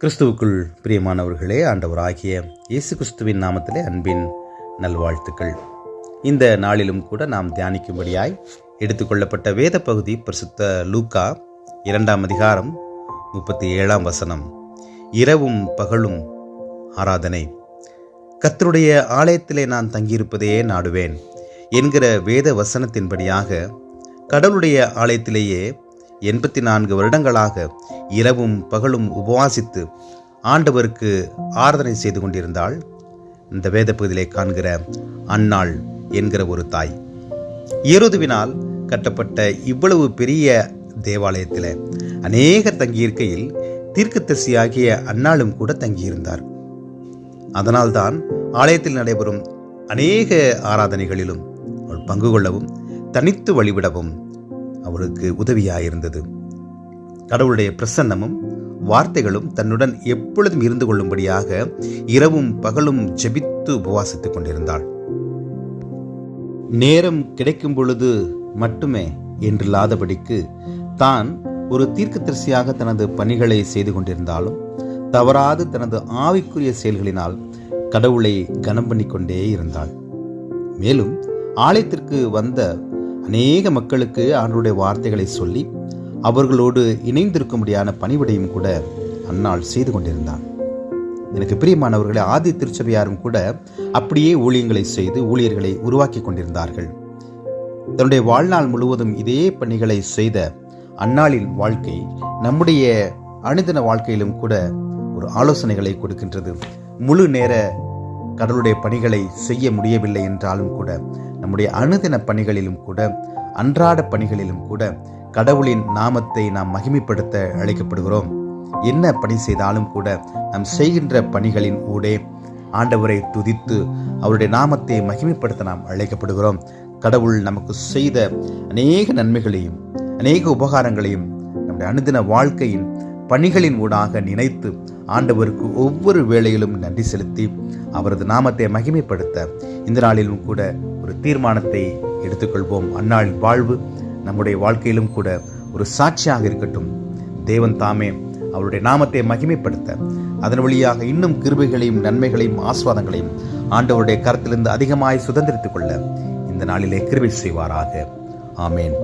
கிறிஸ்துவுக்குள் பிரியமானவர்களே, ஆண்டவராகிய இயேசு கிறிஸ்துவின் நாமத்திலே அன்பின் நல்வாழ்த்துக்கள். இந்த நாளிலும் கூட நாம் தியானிக்கும்படியாய் எடுத்துக்கொள்ளப்பட்ட வேத பகுதி பரிசுத்த லூக்கா 2 அதிகாரம் 37 வசனம். இரவும் பகலும் ஆராதனை. கர்த்தருடைய ஆலயத்திலே நான் தங்கியிருப்பதையே நாடுவேன் என்கிற வேத வசனத்தின்படியாக கடவுளுடைய ஆலயத்திலேயே 84 வருடங்களாக இரவும் பகலும் உபவாசித்து ஆண்டவருக்கு ஆராதனை செய்து கொண்டிருந்தாள் இந்த வேத பகுதியிலே காண்கிற அன்னாள் என்கிற ஒரு தாய். ஏரோதுவினால் கட்டப்பட்ட இவ்வளவு பெரிய தேவாலயத்தில் அநேகர் தங்கியிருக்கையில் தீர்க்கதரிசியாகிய அன்னாளும் கூட தங்கியிருந்தார். அதனால்தான் ஆலயத்தில் நடைபெறும் அநேக ஆராதனைகளிலும் அவள் பங்கு கொள்ளவும் தனித்து வழிவிடவும் அவளுக்கு உதவியாயிருந்தது. கடவுளுடைய பிரசன்னமும் வார்த்தைகளும் தன்னுடன் எப்பொழுதும் இருந்து கொள்ளும்படியாக இரவும் பகலும் ஜெபித்து உபவாசித்துக் கொண்டிருந்தாள். நேரம் கிடைக்கும் பொழுது மட்டுமே என்றில்லாதபடிக்கு தான் ஒரு தீர்க்கதரிசியாக தனது பணிகளை செய்து கொண்டிருந்தாலும் தவறாது தனது ஆவிக்குரிய செயல்களினால் கடவுளை கனம் பண்ணி கொண்டே இருந்தாள். மேலும் ஆலயத்திற்கு வந்த அநேக மக்களுக்கு ஆண்டவருடைய வார்த்தைகளை சொல்லி அவர்களோடு இணைந்திருக்கும்படியான பணிவிடையும் கூட அன்னாள் செய்து கொண்டிருந்தாள். எனக்கு பிரியமானவர்களே, ஆதி திருச்சபையாரும் கூட அப்படியே ஊழியங்களை செய்து ஊழியர்களை உருவாக்கி கொண்டிருந்தார்கள். தன்னுடைய வாழ்நாள் முழுவதும் இதே பணிகளை செய்த அன்னாளின் வாழ்க்கை நம்முடைய அனுதின வாழ்க்கையிலும் கூட ஒரு ஆலோசனைகளை கொடுக்கின்றது. முழு நேர கடவுளுடைய பணிகளை செய்ய முடியவில்லை என்றாலும் கூட நம்முடைய அனுதின பணிகளிலும் கூட அன்றாட பணிகளிலும் கூட கடவுளின் நாமத்தை நாம் மகிமைப்படுத்த அழைக்கப்படுகிறோம். என்ன பணி செய்தாலும் கூட நாம் செய்கின்ற பணிகளின் ஊடே ஆண்டவரை துதித்து அவருடைய நாமத்தை மகிமைப்படுத்த நாம் அழைக்கப்படுகிறோம். கடவுள் நமக்கு செய்த அநேக நன்மைகளையும் அநேக உபகாரங்களையும் நம்முடைய அனுதின வாழ்க்கையின் பணிகளின் ஊடாக நினைத்து ஆண்டவருக்கு ஒவ்வொரு வேளையிலும் நன்றி செலுத்தி அவரது நாமத்தை மகிமைப்படுத்த இந்த நாளிலும் கூட ஒரு தீர்மானத்தை எடுத்துக்கொள்வோம். அந்நாளின் வாழ்வு நம்முடைய வாழ்க்கையிலும் கூட ஒரு சாட்சியாக இருக்கட்டும். தேவன் தாமே அவருடைய நாமத்தை மகிமைப்படுத்த அதன் வழியாக இன்னும் கிருபைகளையும் நன்மைகளையும் ஆசீர்வாதங்களையும் ஆண்டவருடைய கரத்திலிருந்து அதிகமாய் சுதந்திரித்துக் கொள்ள இந்த நாளிலே கிருபை செய்வாராக. ஆமேன்.